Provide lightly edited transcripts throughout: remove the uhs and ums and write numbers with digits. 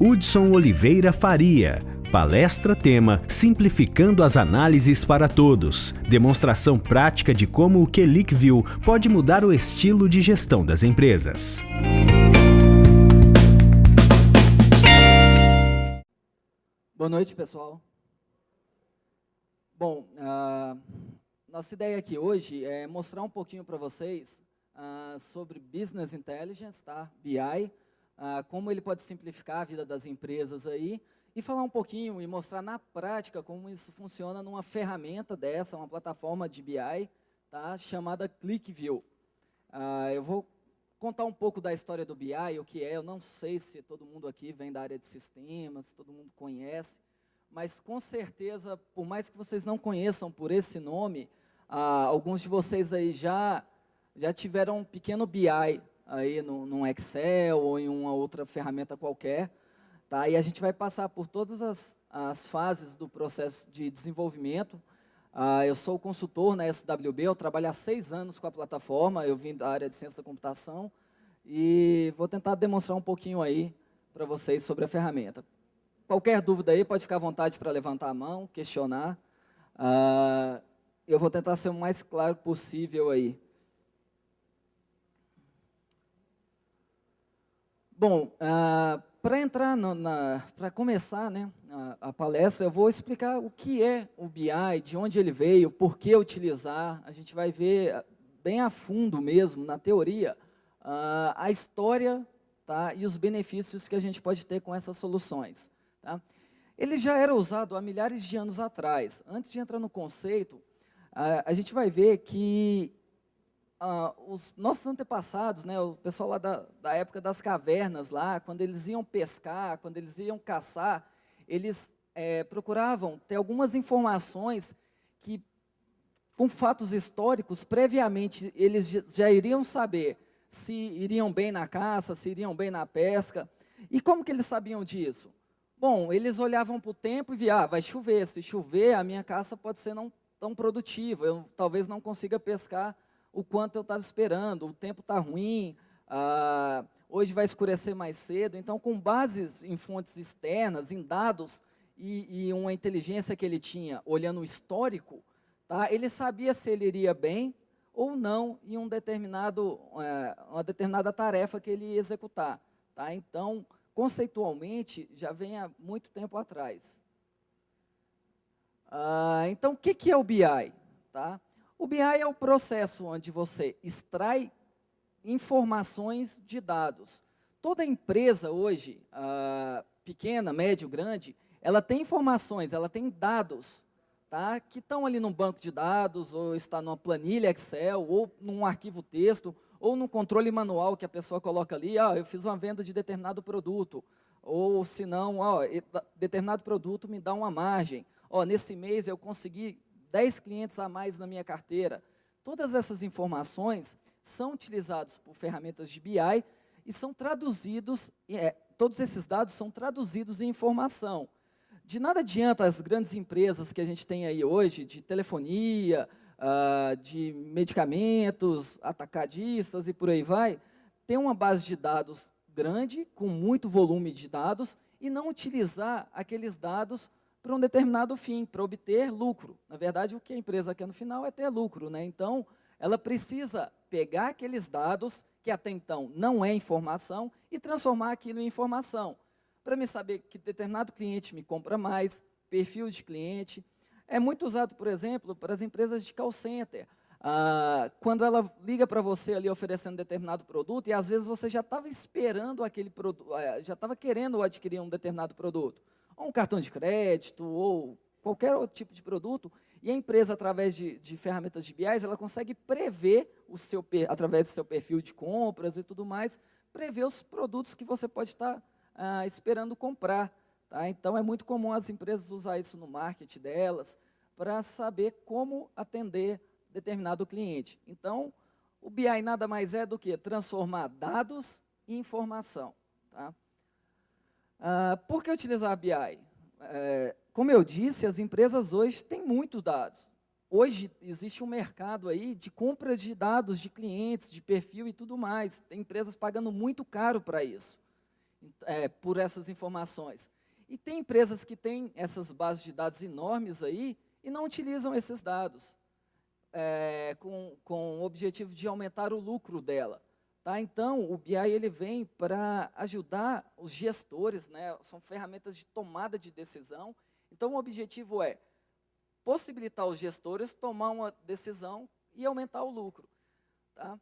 Hudson Oliveira Faria. Palestra tema Simplificando as análises para todos. Demonstração prática de como o QlikView pode mudar o estilo de gestão das empresas. Boa noite, pessoal. Bom, nossa ideia aqui hoje é mostrar um pouquinho para vocês sobre Business Intelligence, tá? BI, como ele pode simplificar a vida das empresas aí, e falar um pouquinho e mostrar na prática como isso funciona numa ferramenta dessa, uma plataforma de BI, tá? Chamada QlikView. Eu vou contar um pouco da história do BI, o que é, eu não sei se todo mundo aqui vem da área de sistemas, se todo mundo conhece, mas com certeza, por mais que vocês não conheçam por esse nome, alguns de vocês aí já tiveram um pequeno BI aí num Excel ou em uma outra ferramenta qualquer, tá? E a gente vai passar por todas as fases do processo de desenvolvimento. Eu sou consultor na SWB, eu trabalho há 6 anos com a plataforma, eu vim da área de ciência da computação e vou tentar demonstrar um pouquinho aí para vocês sobre a ferramenta. Qualquer dúvida aí, pode ficar à vontade para levantar a mão, questionar. Eu vou tentar ser o mais claro possível aí. Bom, para entrar, para começar, né, a palestra, eu vou explicar o que é o BI, de onde ele veio, por que utilizar. A gente vai ver bem a fundo mesmo, na teoria, a história, tá, e os benefícios que a gente pode ter com essas soluções. Tá? Ele já era usado há milhares de anos atrás. Antes de entrar no conceito, a gente vai ver que os nossos antepassados, né, o pessoal lá da época das cavernas, lá, quando eles iam pescar, quando eles iam caçar, eles procuravam ter algumas informações que, com fatos históricos, previamente eles já iriam saber se iriam bem na caça, se iriam bem na pesca. E como que eles sabiam disso? Bom, eles olhavam para o tempo e viam, vai chover, se chover a minha caça pode ser não tão produtiva, eu talvez não consiga pescar o quanto eu estava esperando, o tempo está ruim, hoje vai escurecer mais cedo. Então, com bases em fontes externas, em dados e uma inteligência que ele tinha, olhando o histórico, tá, ele sabia se ele iria bem ou não em uma determinada tarefa que ele ia executar. Tá? Então, conceitualmente, já vem há muito tempo atrás. Então, o que é o BI? Tá? O BI é o processo onde você extrai informações de dados. Toda empresa hoje, pequena, médio, grande, ela tem informações, ela tem dados, tá, que estão ali num banco de dados, ou está numa planilha Excel, ou num arquivo texto, ou no controle manual que a pessoa coloca ali, eu fiz uma venda de determinado produto, ou se não, determinado produto me dá uma margem, nesse mês eu consegui 10 clientes a mais na minha carteira. Todas essas informações são utilizadas por ferramentas de BI e são traduzidos, todos esses dados são traduzidos em informação. De nada adianta as grandes empresas que a gente tem aí hoje, de telefonia, de medicamentos, atacadistas e por aí vai, ter uma base de dados grande, com muito volume de dados, e não utilizar aqueles dados para um determinado fim, para obter lucro. Na verdade, o que a empresa quer no final é ter lucro, né? Então, ela precisa pegar aqueles dados, que até então não é informação, e transformar aquilo em informação. Para me saber que determinado cliente me compra mais, perfil de cliente. É muito usado, por exemplo, para as empresas de call center. Quando ela liga para você ali oferecendo determinado produto, e às vezes você já estava esperando aquele produto, já estava querendo adquirir um determinado produto, ou um cartão de crédito, ou qualquer outro tipo de produto, e a empresa, através de ferramentas de BI, ela consegue prever, através do seu perfil de compras e tudo mais, prever os produtos que você pode estar esperando comprar. Tá? Então, é muito comum as empresas usar isso no marketing delas, para saber como atender determinado cliente. Então, o BI nada mais é do que transformar dados em informação. Tá? Por que utilizar BI? Como eu disse, as empresas hoje têm muitos dados. Hoje existe um mercado aí de compra de dados de clientes, de perfil e tudo mais. Tem empresas pagando muito caro para isso. por essas informações. E tem empresas que têm essas bases de dados enormes aí e não utilizam esses dados com o objetivo de aumentar o lucro dela. Tá? Então, o BI ele vem para ajudar os gestores, né? São ferramentas de tomada de decisão. Então, o objetivo é possibilitar os gestores tomar uma decisão e aumentar o lucro. Tá?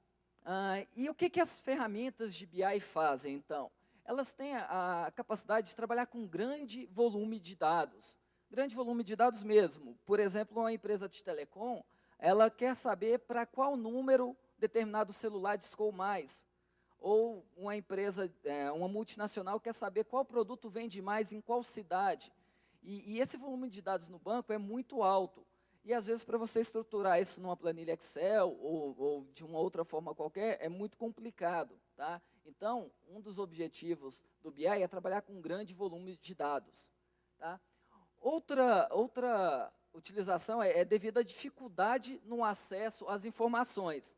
E o que as ferramentas de BI fazem, então? Elas têm a capacidade de trabalhar com grande volume de dados. Grande volume de dados mesmo. Por exemplo, uma empresa de telecom, ela quer saber para qual número determinado celular discou mais. Ou uma empresa, uma multinacional quer saber qual produto vende mais em qual cidade. E esse volume de dados no banco é muito alto. E, às vezes, para você estruturar isso numa planilha Excel ou de uma outra forma qualquer, é muito complicado. Tá? Então, um dos objetivos do BI é trabalhar com um grande volume de dados. Tá? Outra utilização é devido à dificuldade no acesso às informações.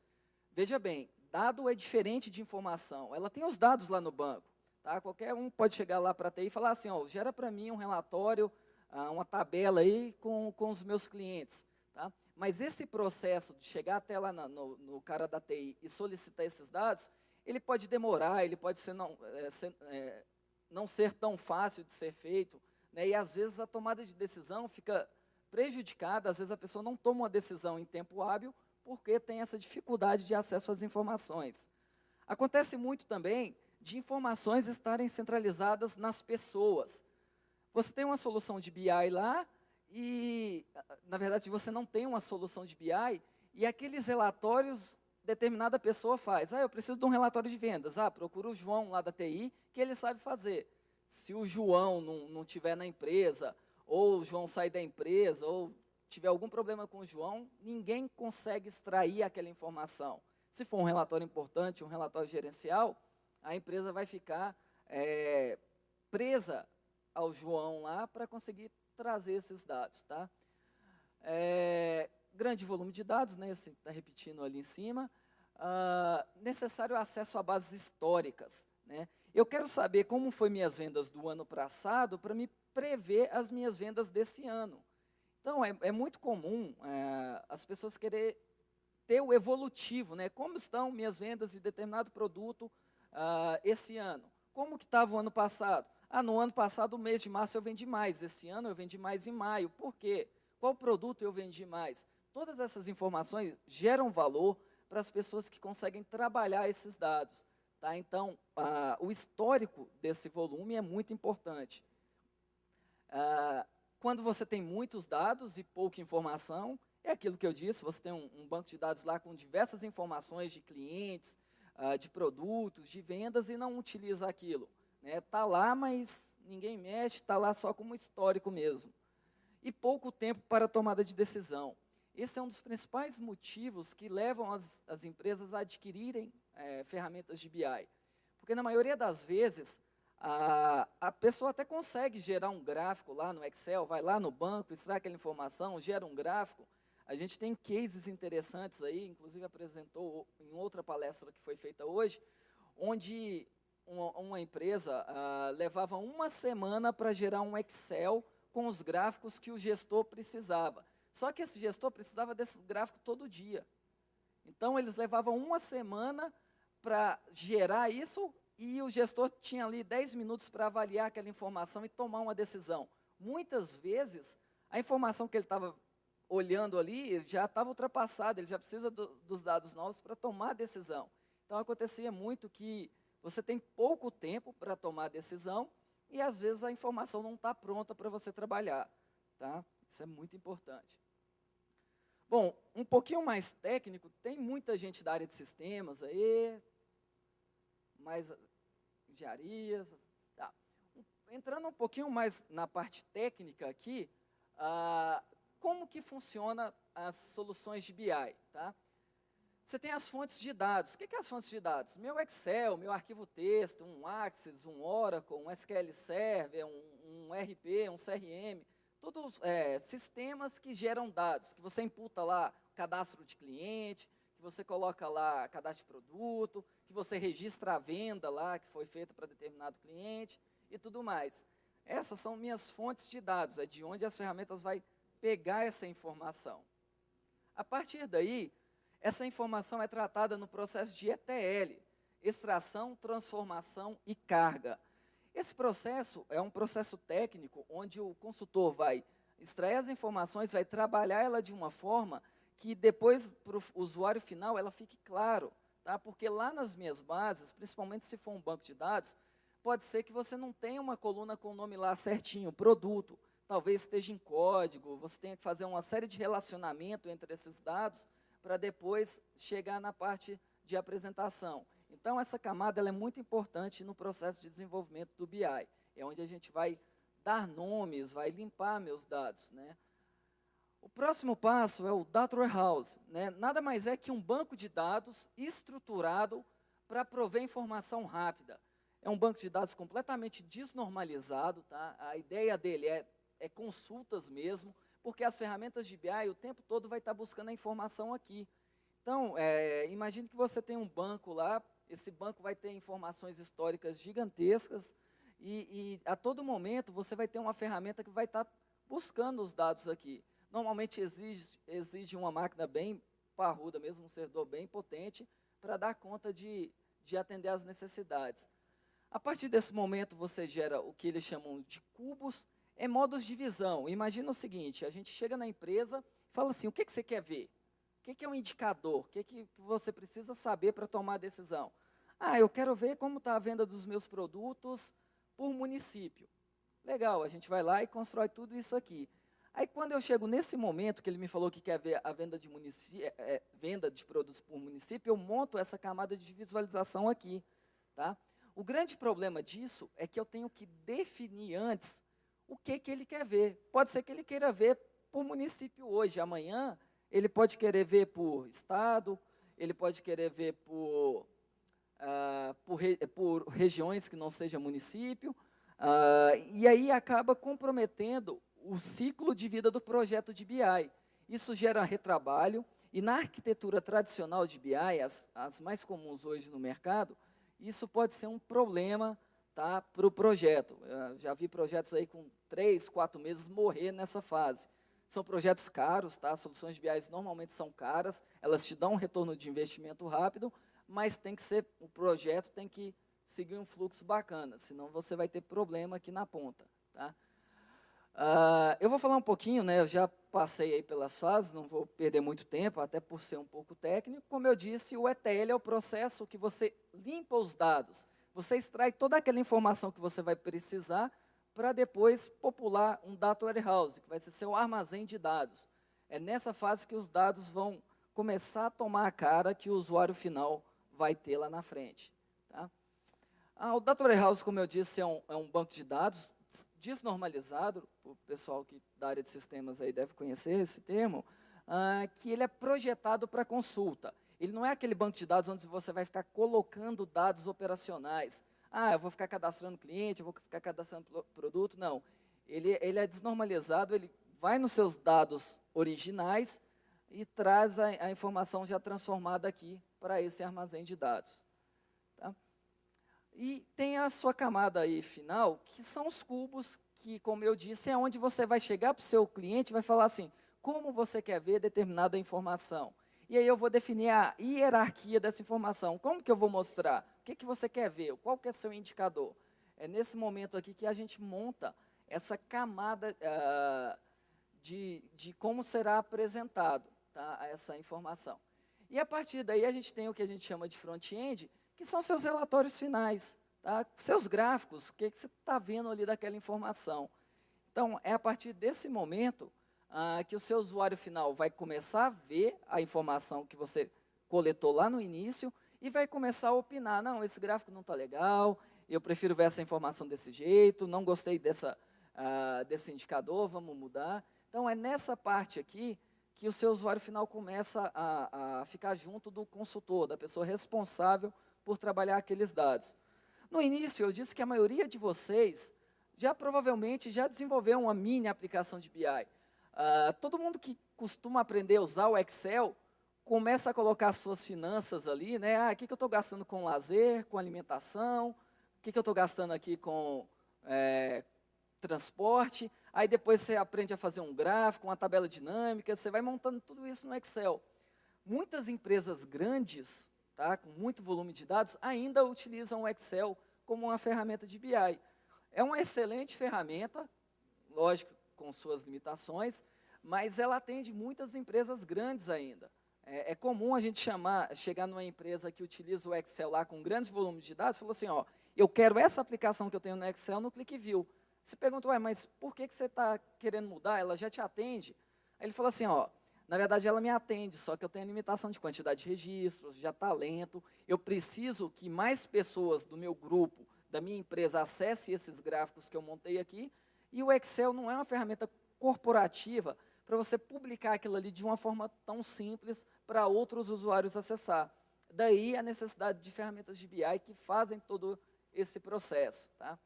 Veja bem, dado é diferente de informação. Ela tem os dados lá no banco. Tá? Qualquer um pode chegar lá para a TI e falar assim, ó, gera para mim um relatório, uma tabela aí com os meus clientes. Tá? Mas esse processo de chegar até lá no cara da TI e solicitar esses dados, ele pode demorar, ele pode não ser tão fácil de ser feito, né? E às vezes a tomada de decisão fica prejudicada, às vezes a pessoa não toma uma decisão em tempo hábil porque tem essa dificuldade de acesso às informações. Acontece muito também de informações estarem centralizadas nas pessoas. Você tem uma solução de BI lá e, na verdade, você não tem uma solução de BI e aqueles relatórios determinada pessoa faz. Eu preciso de um relatório de vendas. Procura o João lá da TI, que ele sabe fazer. Se o João não estiver na empresa, ou o João sair da empresa, ou tiver algum problema com o João, ninguém consegue extrair aquela informação. Se for um relatório importante, um relatório gerencial, a empresa vai ficar presa ao João lá para conseguir trazer esses dados. Tá? Grande volume de dados, né, está repetindo ali em cima. Necessário acesso a bases históricas. Né? Eu quero saber como foi minhas vendas do ano passado para me prever as minhas vendas desse ano. Então, é muito comum as pessoas querer ter o evolutivo, né? Como estão minhas vendas de determinado produto esse ano? Como que estava o ano passado? No ano passado, o mês de março, eu vendi mais. Esse ano, eu vendi mais em maio. Por quê? Qual produto eu vendi mais? Todas essas informações geram valor para as pessoas que conseguem trabalhar esses dados. Tá? Então, o histórico desse volume é muito importante. Quando você tem muitos dados e pouca informação, é aquilo que eu disse, você tem um banco de dados lá com diversas informações de clientes, de produtos, de vendas e não utiliza aquilo. Está lá, mas ninguém mexe, está lá só como histórico mesmo. E pouco tempo para a tomada de decisão. Esse é um dos principais motivos que levam as empresas a adquirirem ferramentas de BI. Porque na maioria das vezes, a pessoa até consegue gerar um gráfico lá no Excel, vai lá no banco, extrai aquela informação, gera um gráfico. A gente tem cases interessantes aí, inclusive apresentou em outra palestra que foi feita hoje, onde uma empresa levava uma semana para gerar um Excel com os gráficos que o gestor precisava. Só que esse gestor precisava desse gráfico todo dia. Então, eles levavam uma semana para gerar isso e o gestor tinha ali 10 minutos para avaliar aquela informação e tomar uma decisão. Muitas vezes, a informação que ele estava olhando ali já estava ultrapassada, ele já precisa dos dados novos para tomar a decisão. Então, acontecia muito que você tem pouco tempo para tomar a decisão e, às vezes, a informação não está pronta para você trabalhar. Tá? Isso é muito importante. Bom, um pouquinho mais técnico, tem muita gente da área de sistemas aí, mais engenharias. Tá. Entrando um pouquinho mais na parte técnica aqui, como que funciona as soluções de BI? Tá? Você tem as fontes de dados. O que é as fontes de dados? Meu Excel, meu arquivo texto, um Access, um Oracle, um SQL Server, um RP, um CRM, todos sistemas que geram dados, que você imputa lá cadastro de cliente, que você coloca lá cadastro de produto, que você registra a venda lá, que foi feita para determinado cliente e tudo mais. Essas são minhas fontes de dados, é de onde as ferramentas vai pegar essa informação. A partir daí, essa informação é tratada no processo de ETL, extração, transformação e carga. Esse processo é um processo técnico onde o consultor vai extrair as informações, vai trabalhar ela de uma forma que depois, para o usuário final, ela fique claro. Tá? Porque lá nas minhas bases, principalmente se for um banco de dados, pode ser que você não tenha uma coluna com o nome lá certinho, produto, talvez esteja em código, você tenha que fazer uma série de relacionamento entre esses dados para depois chegar na parte de apresentação. Então, essa camada ela é muito importante no processo de desenvolvimento do BI. É onde a gente vai dar nomes, vai limpar meus dados. Né? O próximo passo é o Data Warehouse. Né? Nada mais é que um banco de dados estruturado para prover informação rápida. É um banco de dados completamente desnormalizado. Tá? A ideia dele é consultas mesmo, porque as ferramentas de BI o tempo todo vai estar buscando a informação aqui. Então, imagine que você tem um banco lá, esse banco vai ter informações históricas gigantescas e a todo momento você vai ter uma ferramenta que vai estar buscando os dados aqui. Normalmente exige uma máquina bem parruda mesmo, um servidor bem potente, para dar conta de atender às necessidades. A partir desse momento você gera o que eles chamam de cubos, modos de visão. Imagina o seguinte, a gente chega na empresa e fala assim, o que você quer ver? O que é um indicador? O que você precisa saber para tomar a decisão? Eu quero ver como está a venda dos meus produtos por município. Legal, a gente vai lá e constrói tudo isso aqui. Aí, quando eu chego nesse momento que ele me falou que quer ver a venda de produtos por município, eu monto essa camada de visualização aqui. Tá? O grande problema disso é que eu tenho que definir antes o que ele quer ver. Pode ser que ele queira ver por município hoje, amanhã ele pode querer ver por estado, ele pode querer ver por regiões que não seja município, e aí acaba comprometendo o ciclo de vida do projeto de BI. Isso gera retrabalho, e na arquitetura tradicional de BI, as mais comuns hoje no mercado, isso pode ser um problema tá, para o projeto. Já vi projetos aí com 3, 4 meses morrer nessa fase. São projetos caros, tá? Soluções de BI normalmente são caras, elas te dão um retorno de investimento rápido, mas o projeto tem que seguir um fluxo bacana, senão você vai ter problema aqui na ponta. Tá? Eu vou falar um pouquinho, né, eu já passei aí pelas fases, não vou perder muito tempo, até por ser um pouco técnico. Como eu disse, o ETL é o processo que você limpa os dados, você extrai toda aquela informação que você vai precisar para depois popular um Data Warehouse, que vai ser seu armazém de dados. É nessa fase que os dados vão começar a tomar a cara que o usuário final vai ter lá na frente. Tá? O Data Warehouse, como eu disse, é um banco de dados desnormalizado, o pessoal da área de sistemas aí deve conhecer esse termo, que ele é projetado para consulta. Ele não é aquele banco de dados onde você vai ficar colocando dados operacionais. Eu vou ficar cadastrando cliente, eu vou ficar cadastrando produto. Não, ele é desnormalizado, ele vai nos seus dados originais e traz a informação já transformada aqui para esse armazém de dados. Tá? E tem a sua camada aí final, que são os cubos, que, como eu disse, é onde você vai chegar para o seu cliente e vai falar assim, como você quer ver determinada informação. E aí eu vou definir a hierarquia dessa informação. Como que eu vou mostrar? O que você quer ver? Qual que é seu indicador? É nesse momento aqui que a gente monta essa camada de como será apresentado tá, essa informação. E a partir daí a gente tem o que a gente chama de front-end, que são seus relatórios finais, tá? Seus gráficos, o que você está vendo ali daquela informação. Então, é a partir desse momento que o seu usuário final vai começar a ver a informação que você coletou lá no início e vai começar a opinar, não, esse gráfico não está legal, eu prefiro ver essa informação desse jeito, não gostei desse indicador, vamos mudar. Então, é nessa parte aqui que o seu usuário final começa a ficar junto do consultor, da pessoa responsável por trabalhar aqueles dados. No início, eu disse que a maioria de vocês provavelmente já desenvolveu uma mini aplicação de BI. Todo mundo que costuma aprender a usar o Excel, começa a colocar as suas finanças ali, né? O que eu estou gastando com lazer, com alimentação, o que eu estou gastando aqui com transporte. Aí depois você aprende a fazer um gráfico, uma tabela dinâmica, você vai montando tudo isso no Excel. Muitas empresas grandes, tá, com muito volume de dados, ainda utilizam o Excel como uma ferramenta de BI. É uma excelente ferramenta, lógico, com suas limitações, mas ela atende muitas empresas grandes ainda. É comum a gente chegar numa empresa que utiliza o Excel lá com grandes volumes de dados e falar assim, ó, eu quero essa aplicação que eu tenho no Excel no ClickView. Você pergunta, ué, mas por que você está querendo mudar? Ela já te atende? Aí ele fala assim, ó, na verdade ela me atende, só que eu tenho limitação de quantidade de registros, de talento, eu preciso que mais pessoas do meu grupo, da minha empresa, acessem esses gráficos que eu montei aqui, e o Excel não é uma ferramenta corporativa para você publicar aquilo ali de uma forma tão simples para outros usuários acessar. Daí a necessidade de ferramentas de BI que fazem todo esse processo. Tá?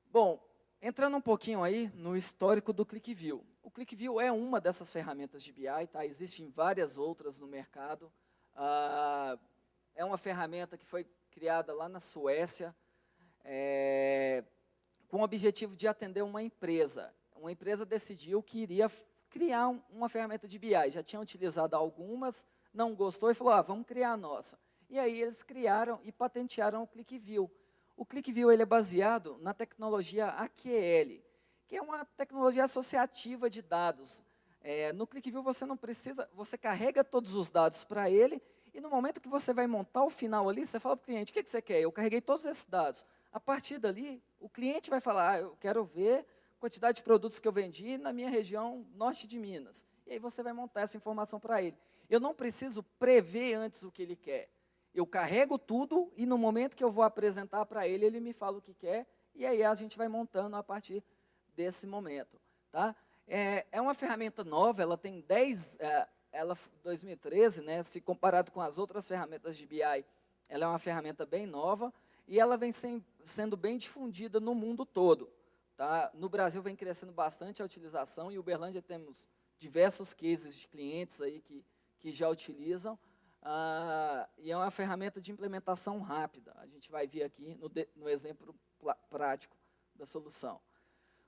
Bom, entrando um pouquinho aí no histórico do ClickView. O ClickView é uma dessas ferramentas de BI, tá? Existem várias outras no mercado. É uma ferramenta que foi criada lá na Suécia, com o objetivo de atender uma empresa. Uma empresa decidiu que iria criar uma ferramenta de BI. Já tinham utilizado algumas, não gostou e falou, vamos criar a nossa. E aí eles criaram e patentearam o ClickView. O ClickView ele é baseado na tecnologia AQL, que é uma tecnologia associativa de dados. No ClickView você não precisa, você carrega todos os dados para ele e no momento que você vai montar o final ali, você fala para o cliente, o que você quer? Eu carreguei todos esses dados. A partir dali, o cliente vai falar, eu quero ver a quantidade de produtos que eu vendi na minha região norte de Minas. E aí você vai montar essa informação para ele. Eu não preciso prever antes o que ele quer. Eu carrego tudo e no momento que eu vou apresentar para ele, ele me fala o que quer e aí a gente vai montando a partir desse momento. Tá? É uma ferramenta nova, ela tem 2013, né, se comparado com as outras ferramentas de BI, ela é uma ferramenta bem nova e ela vem sendo bem difundida no mundo todo. Tá? No Brasil vem crescendo bastante a utilização e em Uberlândia temos diversos cases de clientes aí que já utilizam. E é uma ferramenta de implementação rápida. A gente vai ver aqui no exemplo prático da solução.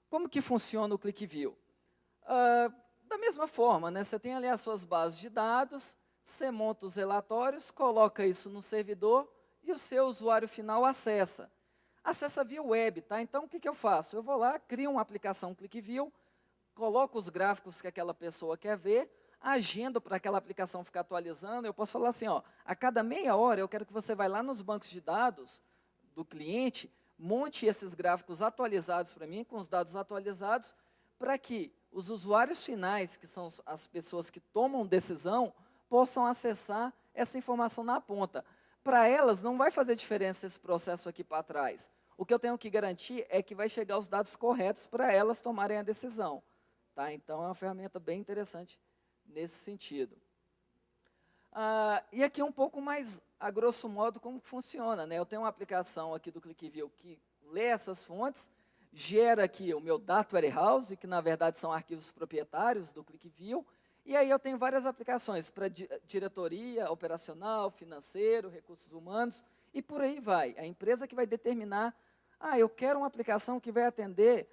Como que funciona o ClickView? Da mesma forma, né, você tem ali as suas bases de dados, você monta os relatórios, coloca isso no servidor e o seu usuário final acessa. Acessa via web, tá? Então, o que eu faço? Eu vou lá, crio uma aplicação ClickView, coloco os gráficos que aquela pessoa quer ver, agendo para aquela aplicação ficar atualizando. Eu posso falar assim, ó, a cada meia hora eu quero que você vá lá nos bancos de dados do cliente, monte esses gráficos atualizados para mim, com os dados atualizados, para que os usuários finais, que são as pessoas que tomam decisão, possam acessar essa informação na ponta. Para elas, não vai fazer diferença esse processo aqui para trás. O que eu tenho que garantir é que vai chegar os dados corretos para elas tomarem a decisão. Tá? Então, é uma ferramenta bem interessante nesse sentido. E aqui um pouco mais, a grosso modo, como que funciona. Né? Eu tenho uma aplicação aqui do ClickView que lê essas fontes, gera aqui o meu Data Warehouse, que na verdade são arquivos proprietários do ClickView, e aí eu tenho várias aplicações para diretoria, operacional, financeiro, recursos humanos, e por aí vai. A empresa que vai determinar, eu quero uma aplicação que vai atender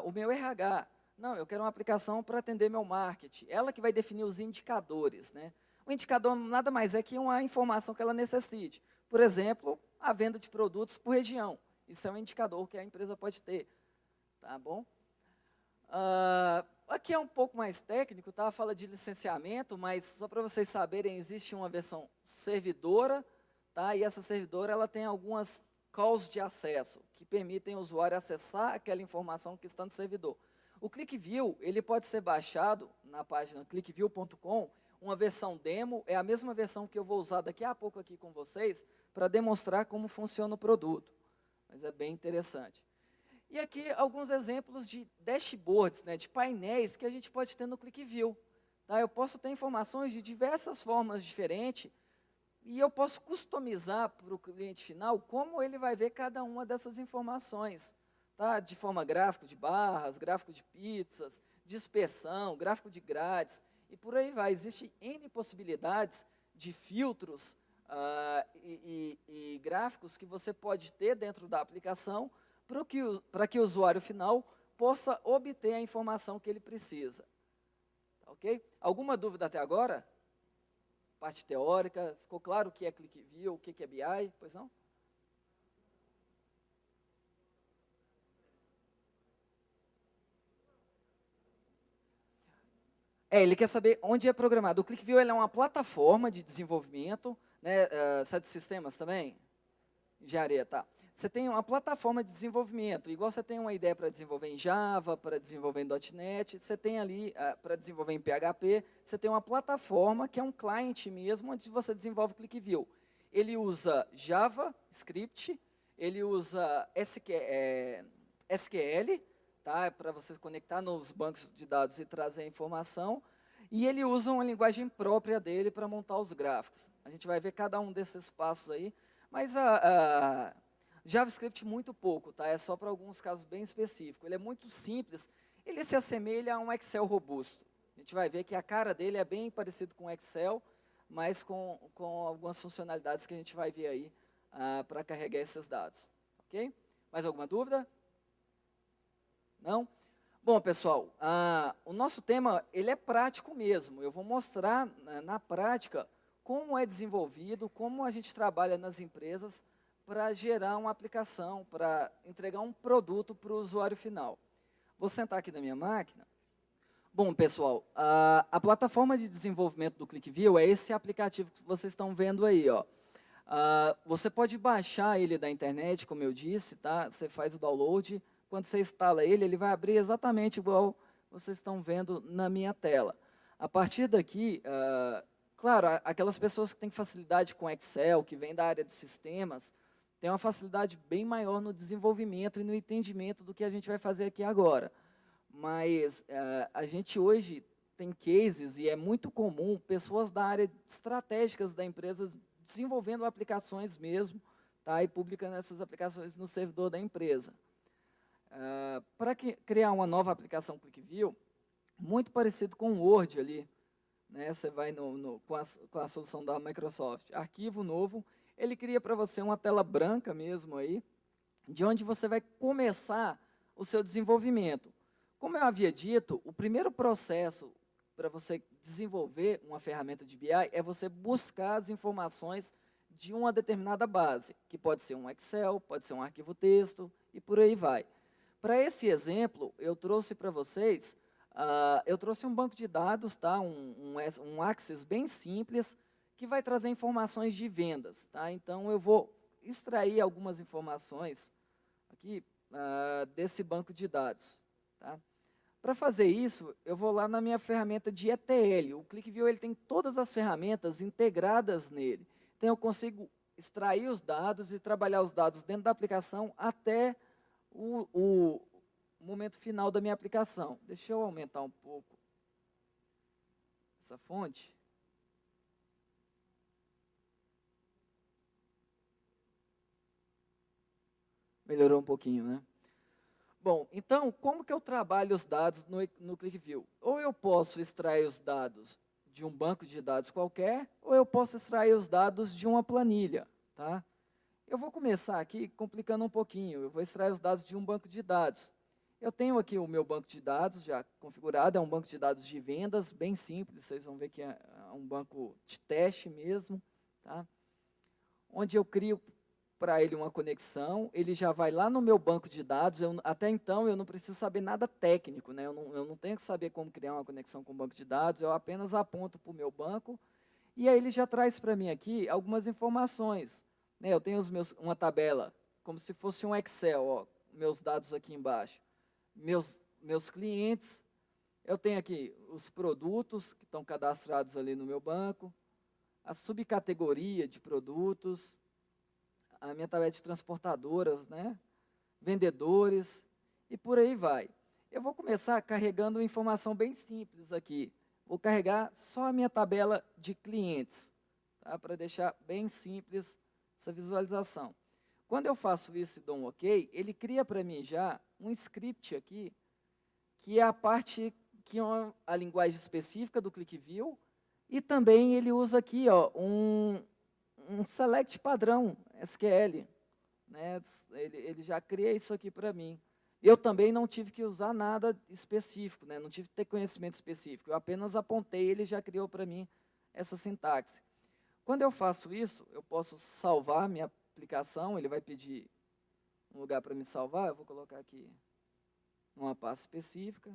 o meu RH. Não, eu quero uma aplicação para atender meu marketing. Ela que vai definir os indicadores. Né? O indicador nada mais é que uma informação que ela necessite. Por exemplo, a venda de produtos por região. Isso é um indicador que a empresa pode ter. Tá bom? Aqui é um pouco mais técnico, tá? Fala de licenciamento, mas só para vocês saberem, existe uma versão servidora, tá? E essa servidora ela tem algumas calls de acesso, que permitem o usuário acessar aquela informação que está no servidor. O ClickView, ele pode ser baixado na página clickview.com, uma versão demo, é a mesma versão que eu vou usar daqui a pouco aqui com vocês, para demonstrar como funciona o produto. Mas é bem interessante. E aqui alguns exemplos de dashboards, né, de painéis que a gente pode ter no ClickView. Tá? Eu posso ter informações de diversas formas diferentes e eu posso customizar para o cliente final como ele vai ver cada uma dessas informações. Tá? De forma gráfico de barras, gráfico de pizzas, dispersão, gráfico de grades. e por aí vai. Existem N possibilidades de filtros e gráficos que você pode ter dentro da aplicação para que o usuário final possa obter a informação que ele precisa. Ok? Alguma dúvida até agora? Parte teórica, ficou claro o que é ClickView, o que é BI? Pois não? Ele quer saber onde é programado. O ClickView é uma plataforma de desenvolvimento, né? Você é de sistemas também? Engenharia, tá. Você tem uma plataforma de desenvolvimento, igual você tem uma ideia para desenvolver em Java, para desenvolver em .NET, você tem ali para desenvolver em PHP, você tem uma plataforma que é um client mesmo, onde você desenvolve o ClickView. Ele usa JavaScript, ele usa SQL, tá, para você conectar nos bancos de dados e trazer a informação, e ele usa uma linguagem própria dele para montar os gráficos. A gente vai ver cada um desses passos aí, mas JavaScript muito pouco, tá? É só para alguns casos bem específicos. Ele é muito simples, ele se assemelha a um Excel robusto. A gente vai ver que a cara dele é bem parecido com o Excel, mas com algumas funcionalidades que a gente vai ver aí para carregar esses dados. Ok? Mais alguma dúvida? Não? Bom, pessoal, o nosso tema ele é prático mesmo. Eu vou mostrar na prática como é desenvolvido, como a gente trabalha nas empresas para gerar uma aplicação, para entregar um produto para o usuário final. Vou sentar aqui na minha máquina. Bom, pessoal, a plataforma de desenvolvimento do ClickView é esse aplicativo que vocês estão vendo aí, ó. Você pode baixar ele da internet, como eu disse, tá? Você faz o download. Quando você instala ele, ele vai abrir exatamente igual vocês estão vendo na minha tela. A partir daqui, claro, aquelas pessoas que têm facilidade com Excel, que vêm da área de sistemas, têm uma facilidade bem maior no desenvolvimento e no entendimento do que a gente vai fazer aqui agora. Mas a gente hoje tem cases, e é muito comum, pessoas da área estratégicas da empresa desenvolvendo aplicações mesmo, tá, e publicando essas aplicações no servidor da empresa. Para criar uma nova aplicação ClickView, muito parecido com o Word ali, né? Você vai com a solução da Microsoft, arquivo novo, ele cria para você uma tela branca mesmo aí, de onde você vai começar o seu desenvolvimento. Como eu havia dito, o primeiro processo para você desenvolver uma ferramenta de BI é você buscar as informações de uma determinada base, que pode ser um Excel, pode ser um arquivo texto e por aí vai. Para esse exemplo, eu trouxe para vocês, eu trouxe um banco de dados, tá? um Access bem simples, que vai trazer informações de vendas. Tá? Então, eu vou extrair algumas informações aqui desse banco de dados. Tá? Para fazer isso, eu vou lá na minha ferramenta de ETL. O ClickView ele tem todas as ferramentas integradas nele. Então, eu consigo extrair os dados e trabalhar os dados dentro da aplicação até o momento final da minha aplicação. Deixa eu aumentar um pouco essa fonte. Melhorou um pouquinho, né? Bom, então, como que eu trabalho os dados no ClickView? Ou eu posso extrair os dados de um banco de dados qualquer, ou eu posso extrair os dados de uma planilha, tá? Eu vou começar aqui complicando um pouquinho. Eu vou extrair os dados de um banco de dados. Eu tenho aqui o meu banco de dados já configurado, é um banco de dados de vendas, bem simples, vocês vão ver que é um banco de teste mesmo, tá? Onde eu crio para ele uma conexão, ele já vai lá no meu banco de dados, até então eu não preciso saber nada técnico, né? Eu não tenho que saber como criar uma conexão com o banco de dados, eu apenas aponto para o meu banco, e aí ele já traz para mim aqui algumas informações. Né? Eu tenho uma tabela, como se fosse um Excel, ó, meus dados aqui embaixo. Meus clientes, eu tenho aqui os produtos que estão cadastrados ali no meu banco, a subcategoria de produtos, a minha tabela de transportadoras, né? Vendedores, e por aí vai. Eu vou começar carregando uma informação bem simples aqui. Vou carregar só a minha tabela de clientes, tá? Para deixar bem simples essa visualização. Quando eu faço isso e dou um OK, ele cria para mim já um script aqui, que é a parte que é a linguagem específica do ClickView, e também ele usa aqui ó, um select padrão, SQL. Né? Ele já cria isso aqui para mim. Eu também não tive que usar nada específico, né? Não tive que ter conhecimento específico. Eu apenas apontei, ele já criou para mim essa sintaxe. Quando eu faço isso, eu posso salvar minha aplicação, ele vai pedir um lugar para me salvar, eu vou colocar aqui numa pasta específica.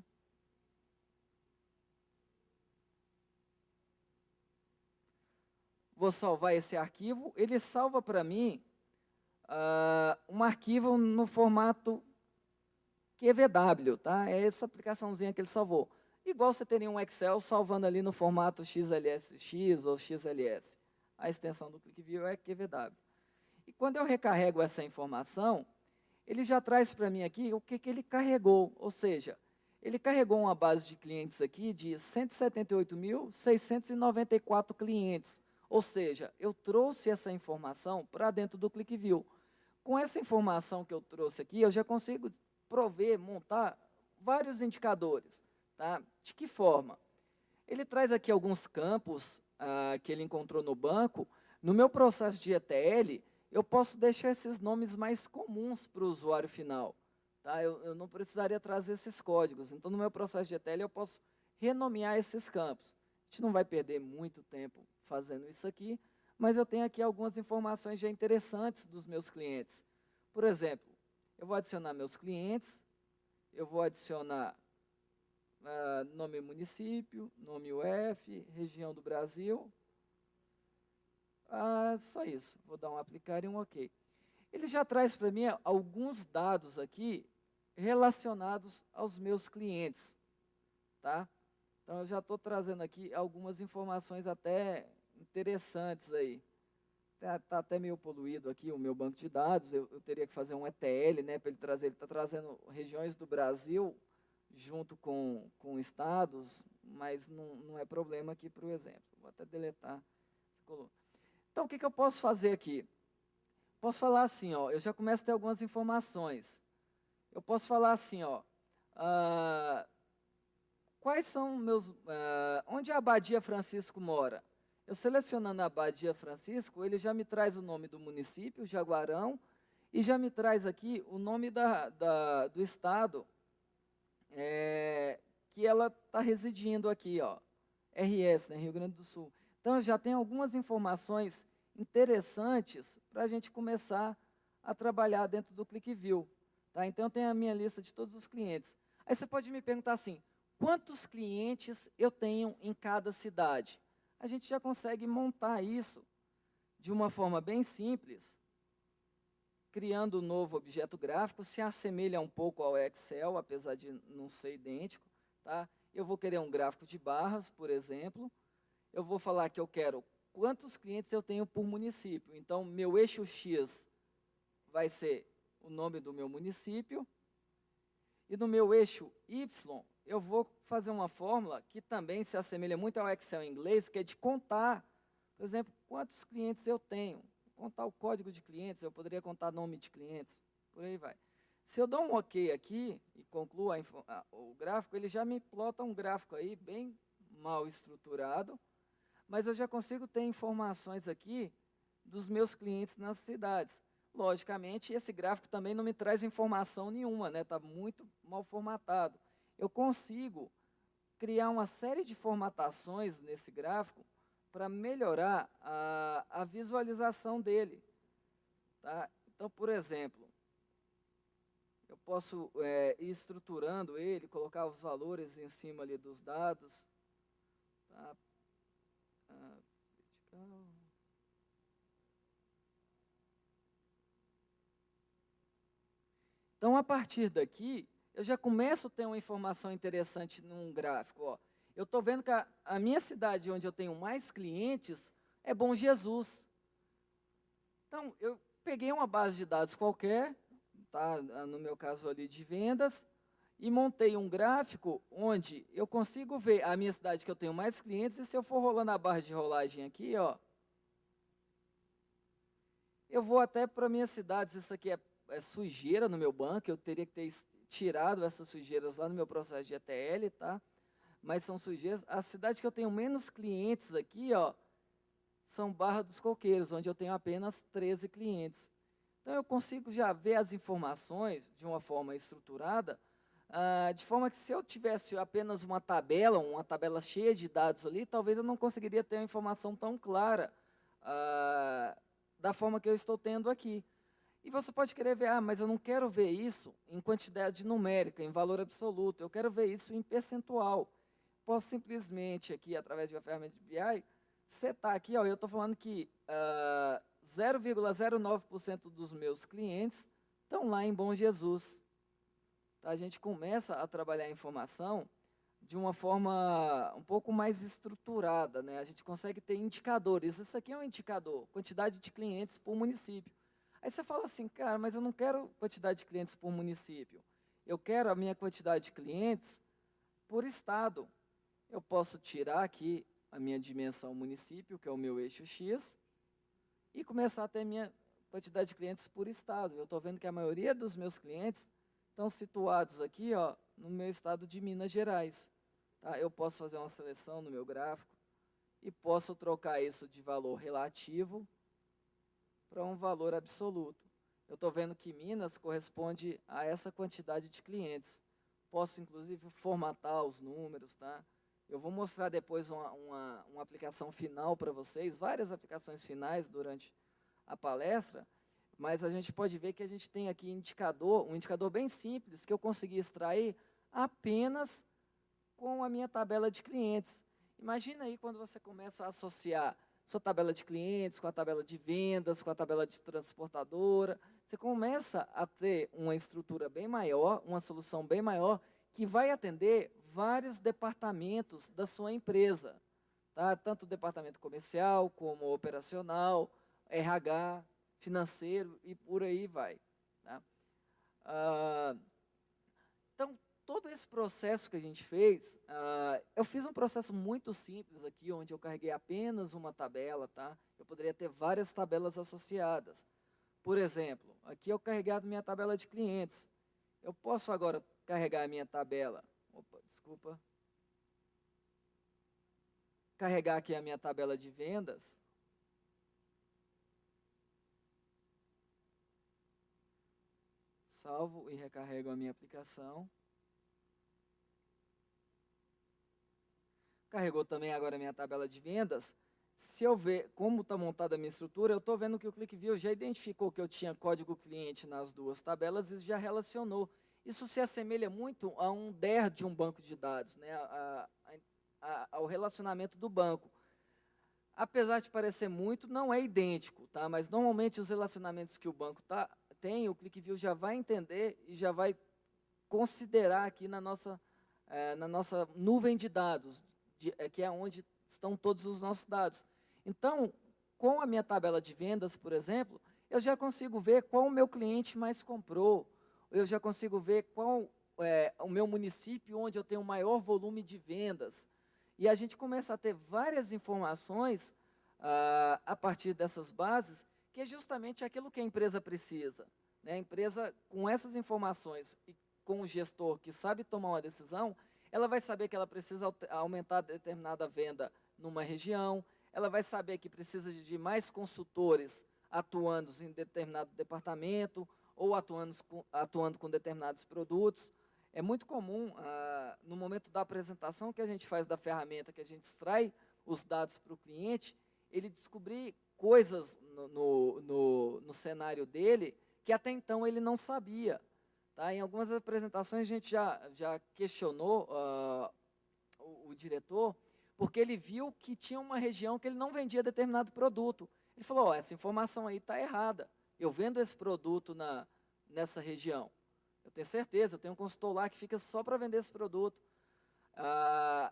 Vou salvar esse arquivo, ele salva para mim um arquivo no formato QVW, tá? É essa aplicaçãozinha que ele salvou. Igual você teria um Excel salvando ali no formato XLSX ou XLS. A extensão do ClickView é QVW. E quando eu recarrego essa informação, ele já traz para mim aqui o que ele carregou, ou seja, ele carregou uma base de clientes aqui de 178.694 clientes, ou seja, eu trouxe essa informação para dentro do ClickView. Com essa informação que eu trouxe aqui, eu já consigo prover, montar vários indicadores. Tá? De que forma? Ele traz aqui alguns campos que ele encontrou no banco. No meu processo de ETL, eu posso deixar esses nomes mais comuns para o usuário final. Tá? Eu não precisaria trazer esses códigos. Então, no meu processo de ETL, eu posso renomear esses campos. A gente não vai perder muito tempo fazendo isso aqui, mas eu tenho aqui algumas informações já interessantes dos meus clientes. Por exemplo, eu vou adicionar meus clientes, eu vou adicionar nome município, nome UF, região do Brasil. Só isso, vou dar um aplicar e um OK. Ele já traz para mim alguns dados aqui relacionados aos meus clientes. Tá? Então, eu já estou trazendo aqui algumas informações até interessantes aí. Está até meio poluído aqui o meu banco de dados, eu teria que fazer um ETL, né, para ele trazer. Ele está trazendo regiões do Brasil junto com estados, mas não é problema aqui para o exemplo. Vou até deletar essa coluna. Então, o que eu posso fazer aqui? Posso falar assim, ó, eu já começo a ter algumas informações. Eu posso falar assim, ó, quais são meus... onde a Abadia Francisco mora? Eu selecionando a Abadia Francisco, ele já me traz o nome do município, Jaguarão, e já me traz aqui o nome do estado que ela está residindo aqui, ó, RS, né, Rio Grande do Sul. Então, eu já tenho algumas informações interessantes para a gente começar a trabalhar dentro do ClickView. Tá? Então, eu tenho a minha lista de todos os clientes. Aí você pode me perguntar assim, quantos clientes eu tenho em cada cidade? A gente já consegue montar isso de uma forma bem simples, criando um novo objeto gráfico, se assemelha um pouco ao Excel, apesar de não ser idêntico. Tá? Eu vou querer um gráfico de barras, por exemplo. Eu vou falar que eu quero quantos clientes eu tenho por município. Então, meu eixo X vai ser o nome do meu município. E no meu eixo Y, eu vou fazer uma fórmula que também se assemelha muito ao Excel em inglês, que é de contar, por exemplo, quantos clientes eu tenho. Contar o código de clientes, eu poderia contar nome de clientes, por aí vai. Se eu dou um OK aqui e concluo o gráfico, ele já me plota um gráfico aí bem mal estruturado, mas eu já consigo ter informações aqui dos meus clientes nas cidades. Logicamente, esse gráfico também não me traz informação nenhuma, né? Está muito mal formatado. Eu consigo criar uma série de formatações nesse gráfico para melhorar a visualização dele. Tá? Então, por exemplo, eu posso ir estruturando ele, colocar os valores em cima ali dos dados. Tá? Então, a partir daqui, eu já começo a ter uma informação interessante num gráfico. Ó. Eu estou vendo que a minha cidade, onde eu tenho mais clientes, é Bom Jesus. Então, eu peguei uma base de dados qualquer, tá, no meu caso ali de vendas, e montei um gráfico onde eu consigo ver a minha cidade que eu tenho mais clientes, e se eu for rolando a barra de rolagem aqui, ó, eu vou até para minhas cidades. Isso aqui é sujeira no meu banco, eu teria que ter tirado essas sujeiras lá no meu processo de ETL, tá? mas são sujeitos. A cidade que eu tenho menos clientes aqui, ó, são Barra dos Coqueiros, onde eu tenho apenas 13 clientes. Então, eu consigo já ver as informações de uma forma estruturada, de forma que se eu tivesse apenas uma tabela cheia de dados ali, talvez eu não conseguiria ter uma informação tão clara da forma que eu estou tendo aqui. E você pode querer ver, mas eu não quero ver isso em quantidade numérica, em valor absoluto, eu quero ver isso em percentual. Posso simplesmente aqui, através de uma ferramenta de BI, setar aqui, ó, eu estou falando que 0,09% dos meus clientes estão lá em Bom Jesus. Tá? A gente começa a trabalhar a informação de uma forma um pouco mais estruturada, né? A gente consegue ter indicadores. Isso aqui é um indicador, quantidade de clientes por município. Aí você fala assim, cara, mas eu não quero quantidade de clientes por município. Eu quero a minha quantidade de clientes por estado. Eu posso tirar aqui a minha dimensão município, que é o meu eixo X, e começar a ter minha quantidade de clientes por estado. Eu estou vendo que a maioria dos meus clientes estão situados aqui, ó, no meu estado de Minas Gerais. Tá? Eu posso fazer uma seleção no meu gráfico e posso trocar isso de valor relativo para um valor absoluto. Eu estou vendo que Minas corresponde a essa quantidade de clientes. Posso, inclusive, formatar os números, tá? Eu vou mostrar depois uma aplicação final para vocês, várias aplicações finais durante a palestra, mas a gente pode ver que a gente tem aqui um indicador bem simples, que eu consegui extrair apenas com a minha tabela de clientes. Imagina aí quando você começa a associar sua tabela de clientes com a tabela de vendas, com a tabela de transportadora, você começa a ter uma estrutura bem maior, uma solução bem maior, que vai atender vários departamentos da sua empresa, tá? Tanto o departamento comercial, como operacional, RH, financeiro e por aí vai. Tá? Então, todo esse processo que a gente fez, eu fiz um processo muito simples aqui, onde eu carreguei apenas uma tabela, tá? Eu poderia ter várias tabelas associadas. Por exemplo, aqui eu carreguei a minha tabela de clientes. Eu posso agora carregar a minha tabela, carregar aqui a minha tabela de vendas, salvo e recarrego a minha aplicação. Carregou também agora a minha tabela de vendas. Se eu ver como está montada a minha estrutura, eu estou vendo que o ClickView já identificou que eu tinha código cliente nas duas tabelas e já relacionou. Isso se assemelha muito a um DER de um banco de dados, né? Ao relacionamento do banco. Apesar de parecer muito, não é idêntico, tá? Mas normalmente os relacionamentos que o banco tem, o ClickView já vai entender e já vai considerar aqui na nossa nuvem de dados, que é onde estão todos os nossos dados. Então, com a minha tabela de vendas, por exemplo, eu já consigo ver qual o meu cliente mais comprou, eu já consigo ver qual é o meu município onde eu tenho o maior volume de vendas. E a gente começa a ter várias informações a partir dessas bases, que é justamente aquilo que a empresa precisa. Né? A empresa, com essas informações e com o gestor que sabe tomar uma decisão, ela vai saber que ela precisa aumentar determinada venda numa região, ela vai saber que precisa de mais consultores atuando em determinado departamento ou atuando com determinados produtos. É muito comum, no momento da apresentação que a gente faz da ferramenta, que a gente extrai os dados para o cliente, ele descobrir coisas no cenário dele que até então ele não sabia. Tá? Em algumas apresentações a gente já questionou o diretor, porque ele viu que tinha uma região que ele não vendia determinado produto. Ele falou, essa informação aí está errada. Eu vendo esse produto nessa região. Eu tenho certeza, eu tenho um consultor lá que fica só para vender esse produto.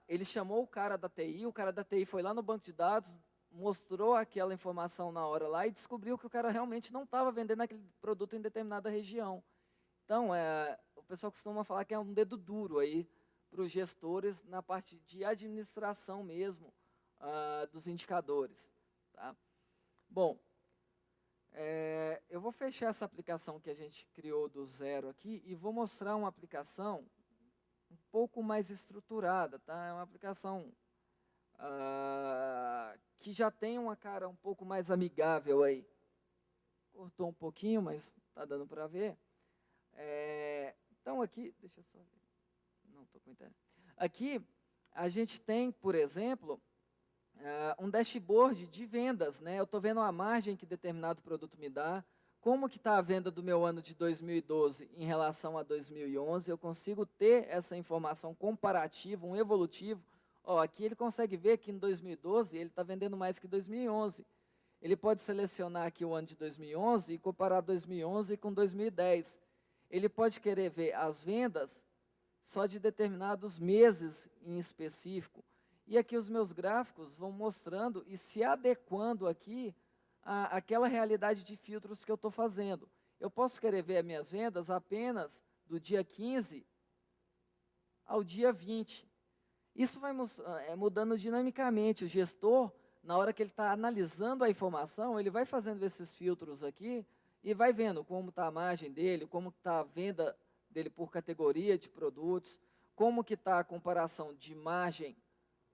Ele chamou o cara da TI foi lá no banco de dados, mostrou aquela informação na hora lá e descobriu que o cara realmente não estava vendendo aquele produto em determinada região. Então, o pessoal costuma falar que é um dedo duro aí para os gestores na parte de administração mesmo dos indicadores. Tá? Bom, eu vou fechar essa aplicação que a gente criou do zero aqui e vou mostrar uma aplicação um pouco mais estruturada, tá? É uma aplicação que já tem uma cara um pouco mais amigável aí. Cortou um pouquinho, mas está dando para ver. Então aqui, deixa eu só ver. Não, estou com internet. Aqui a gente tem, por exemplo, um dashboard de vendas, né? Eu estou vendo a margem que determinado produto me dá, como que está a venda do meu ano de 2012 em relação a 2011, eu consigo ter essa informação comparativa, um evolutivo. Aqui ele consegue ver que em 2012 ele está vendendo mais que 2011. Ele pode selecionar aqui o ano de 2011 e comparar 2011 com 2010. Ele pode querer ver as vendas só de determinados meses em específico. E aqui os meus gráficos vão mostrando e se adequando aqui àquela realidade de filtros que eu estou fazendo. Eu posso querer ver as minhas vendas apenas do dia 15 ao dia 20. Isso vai mudando dinamicamente. O gestor, na hora que ele está analisando a informação, ele vai fazendo esses filtros aqui e vai vendo como está a margem dele, como está a venda dele por categoria de produtos, como que está a comparação de margem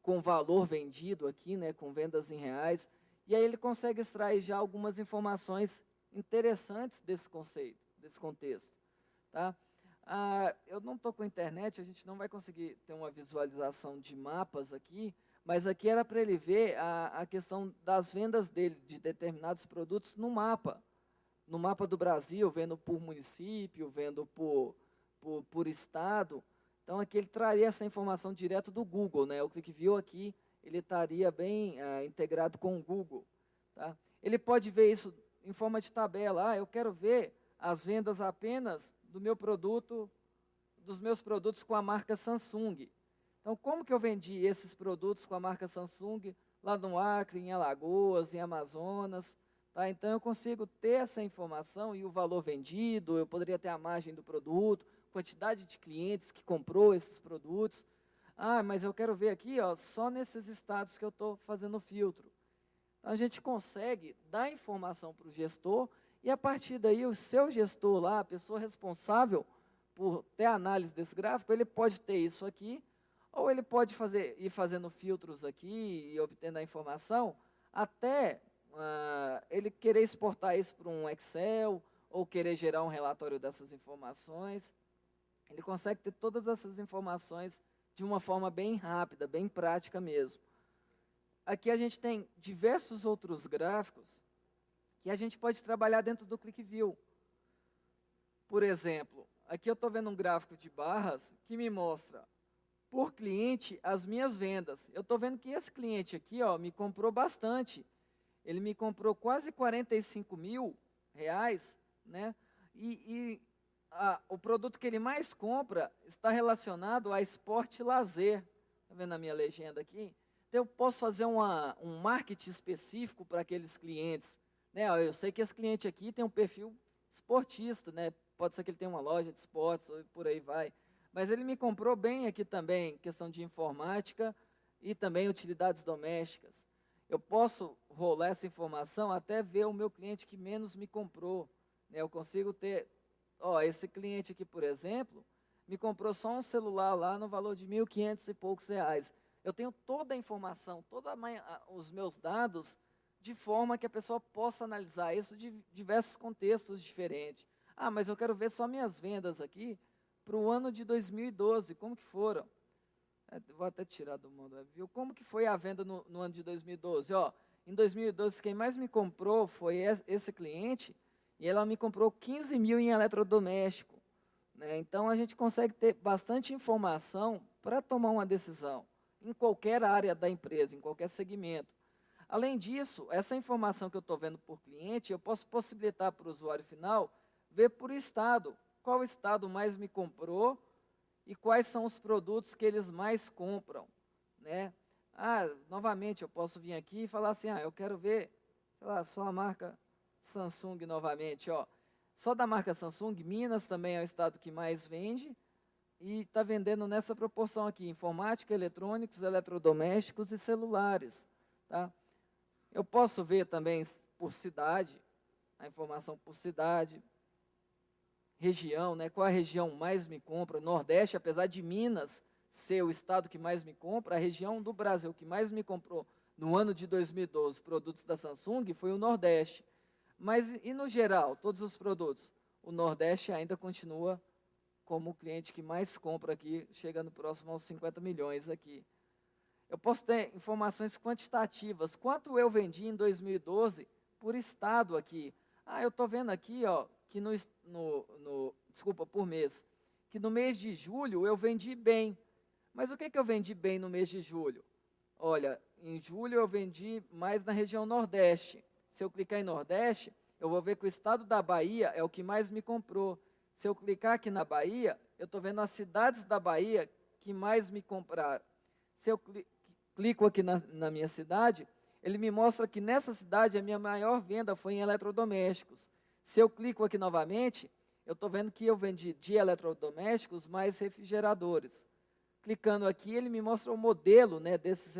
com valor vendido aqui, né, com vendas em reais, e aí ele consegue extrair já algumas informações interessantes desse conceito, desse contexto. Tá? Eu não estou com a internet, a gente não vai conseguir ter uma visualização de mapas aqui, mas aqui era para ele ver a questão das vendas dele, de determinados produtos no mapa do Brasil, vendo por município, vendo por estado. Então, aqui ele traria essa informação direto do Google, né? O ClickView aqui, ele estaria bem integrado com o Google. Tá? Ele pode ver isso em forma de tabela. Eu quero ver as vendas apenas do meu produto, dos meus produtos com a marca Samsung. Então, como que eu vendi esses produtos com a marca Samsung lá no Acre, em Alagoas, em Amazonas? Tá? Então, eu consigo ter essa informação e o valor vendido, eu poderia ter a margem do produto, quantidade de clientes que comprou esses produtos. Mas eu quero ver aqui, só nesses estados que eu estou fazendo o filtro. Então, a gente consegue dar informação para o gestor e, a partir daí, o seu gestor lá, a pessoa responsável por ter a análise desse gráfico, ele pode ter isso aqui, ou ele pode ir fazendo filtros aqui e obtendo a informação, até ele querer exportar isso para um Excel, ou querer gerar um relatório dessas informações. Ele consegue ter todas essas informações de uma forma bem rápida, bem prática mesmo. Aqui a gente tem diversos outros gráficos que a gente pode trabalhar dentro do ClickView. Por exemplo, aqui eu estou vendo um gráfico de barras que me mostra, por cliente, as minhas vendas. Eu estou vendo que esse cliente aqui me comprou bastante. Ele me comprou quase 45 mil reais, né? O produto que ele mais compra está relacionado a esporte e lazer. Está vendo a minha legenda aqui? Então, eu posso fazer um marketing específico para aqueles clientes. Né? Eu sei que esse cliente aqui tem um perfil esportista, né? Pode ser que ele tenha uma loja de esportes, ou por aí vai. Mas ele me comprou bem aqui também, questão de informática e também utilidades domésticas. Eu posso rolar essa informação até ver o meu cliente que menos me comprou. Né? Eu consigo ter... esse cliente aqui, por exemplo, me comprou só um celular lá no valor de 1.500 e poucos reais. Eu tenho toda a informação, todos os meus dados, de forma que a pessoa possa analisar isso de diversos contextos diferentes. Mas eu quero ver só minhas vendas aqui para o ano de 2012, como que foram? Vou até tirar do modo review. Como que foi a venda no ano de 2012? Em 2012, quem mais me comprou foi esse cliente, e ela me comprou 15 mil em eletrodoméstico. Né? Então, a gente consegue ter bastante informação para tomar uma decisão, em qualquer área da empresa, em qualquer segmento. Além disso, essa informação que eu estou vendo por cliente, eu posso possibilitar para o usuário final ver por estado, qual estado mais me comprou e quais são os produtos que eles mais compram. Né? Novamente, eu posso vir aqui e falar assim, eu quero ver, sei lá, só a marca Samsung novamente, Só da marca Samsung, Minas também é o estado que mais vende e está vendendo nessa proporção aqui, informática, eletrônicos, eletrodomésticos e celulares. Tá? Eu posso ver também por cidade, a informação por cidade. região, né, qual a região mais me compra. Nordeste, apesar de Minas ser o estado que mais me compra, a região do Brasil que mais me comprou no ano de 2012 produtos da Samsung foi o Nordeste. Mas, e no geral, todos os produtos? O Nordeste ainda continua como o cliente que mais compra aqui, chegando próximo aos 50 milhões aqui. Eu posso ter informações quantitativas. Quanto eu vendi em 2012 por estado aqui? Eu estou vendo aqui, ó, que desculpa, por mês, que no mês de julho eu vendi bem. Mas o que eu vendi bem no mês de julho? Olha, em julho eu vendi mais na região Nordeste. Se eu clicar em Nordeste, eu vou ver que o estado da Bahia é o que mais me comprou. Se eu clicar aqui na Bahia, eu estou vendo as cidades da Bahia que mais me compraram. Se eu clico aqui na minha cidade, ele me mostra que nessa cidade a minha maior venda foi em eletrodomésticos. Se eu clico aqui novamente, eu estou vendo que eu vendi de eletrodomésticos mais refrigeradores. Clicando aqui, ele me mostra o modelo, né, desses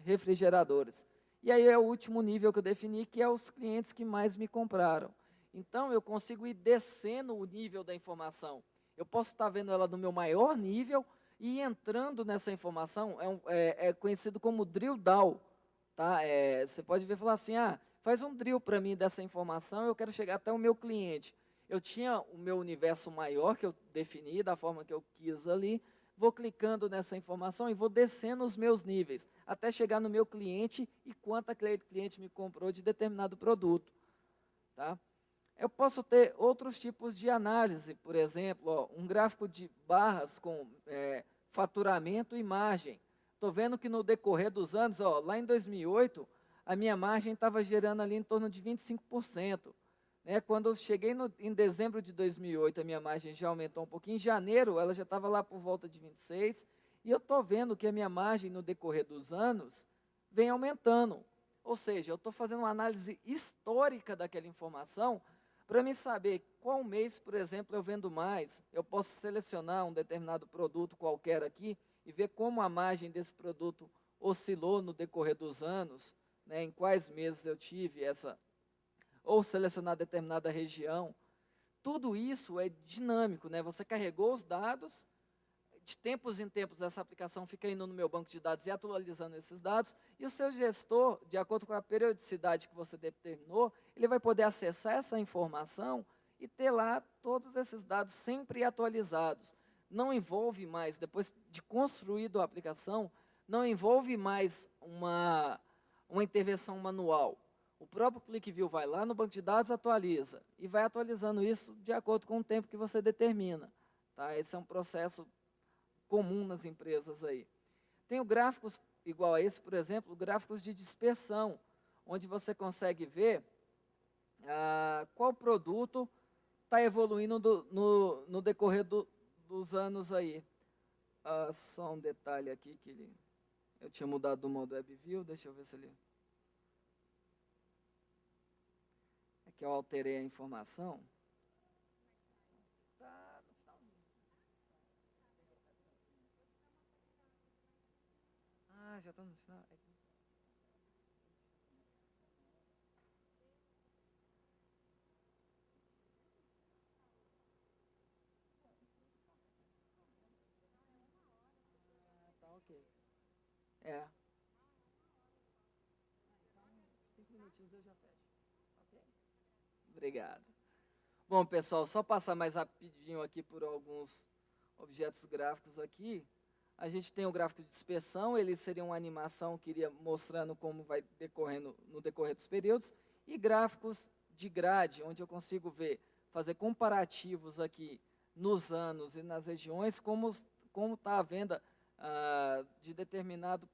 refrigeradores. E aí é o último nível que eu defini, que é os clientes que mais me compraram. Então, eu consigo ir descendo o nível da informação. Eu posso estar vendo ela no meu maior nível e entrando nessa informação, é conhecido como drill down. Tá? Você pode ver e falar assim, faz um drill para mim dessa informação, eu quero chegar até o meu cliente. Eu tinha o meu universo maior, que eu defini da forma que eu quis ali, vou clicando nessa informação e vou descendo os meus níveis, até chegar no meu cliente e quanto aquele cliente me comprou de determinado produto. Tá? Eu posso ter outros tipos de análise, por exemplo, ó, um gráfico de barras com faturamento e margem. Estou vendo que no decorrer dos anos, ó, lá em 2008, a minha margem estava gerando ali em torno de 25%. Né? Quando eu cheguei em dezembro de 2008, a minha margem já aumentou um pouquinho. Em janeiro, ela já estava lá por volta de 26%. E eu estou vendo que a minha margem no decorrer dos anos vem aumentando. Ou seja, eu estou fazendo uma análise histórica daquela informação para me saber qual mês, por exemplo, eu vendo mais. Eu posso selecionar um determinado produto qualquer aqui e ver como a margem desse produto oscilou no decorrer dos anos, né, em quais meses eu tive essa, ou selecionar determinada região. Tudo isso é dinâmico, né? Você carregou os dados, de tempos em tempos essa aplicação fica indo no meu banco de dados e atualizando esses dados, e o seu gestor, de acordo com a periodicidade que você determinou, ele vai poder acessar essa informação e ter lá todos esses dados sempre atualizados. Não envolve mais, depois de construído a aplicação, não envolve mais uma intervenção manual. O próprio ClickView vai lá no banco de dados, atualiza, e vai atualizando isso de acordo com o tempo que você determina. Tá? Esse é um processo comum nas empresas aí. Tenho gráficos igual a esse, por exemplo, gráficos de dispersão, onde você consegue ver qual produto está evoluindo no decorrer dos anos aí. Só um detalhe aqui, que eu tinha mudado do modo WebView, deixa eu ver se ele... É que eu alterei a informação. Já está no final. Tá ok. 5 minutinhos eu já fecho. Ok? Obrigado. Bom, pessoal, só passar mais rapidinho aqui por alguns objetos gráficos aqui. A gente tem o gráfico de dispersão, ele seria uma animação que iria mostrando como vai decorrendo no decorrer dos períodos, e gráficos de grade, onde eu consigo ver, fazer comparativos aqui nos anos e nas regiões, como está a venda de determinada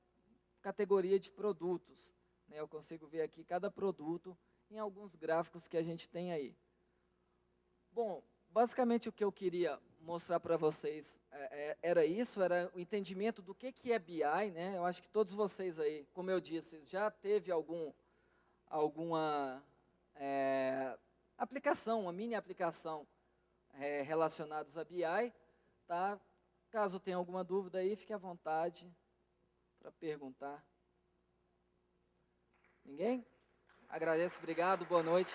categoria de produtos. Né? Eu consigo ver aqui cada produto em alguns gráficos que a gente tem aí. Bom, basicamente o que eu queria mostrar para vocês era isso, era o entendimento do que é BI, né? Eu acho que todos vocês aí, como eu disse, já teve alguma aplicação, uma mini aplicação relacionados a BI, tá? Caso tenha alguma dúvida aí, fique à vontade para perguntar. Ninguém? Agradeço, obrigado, boa noite.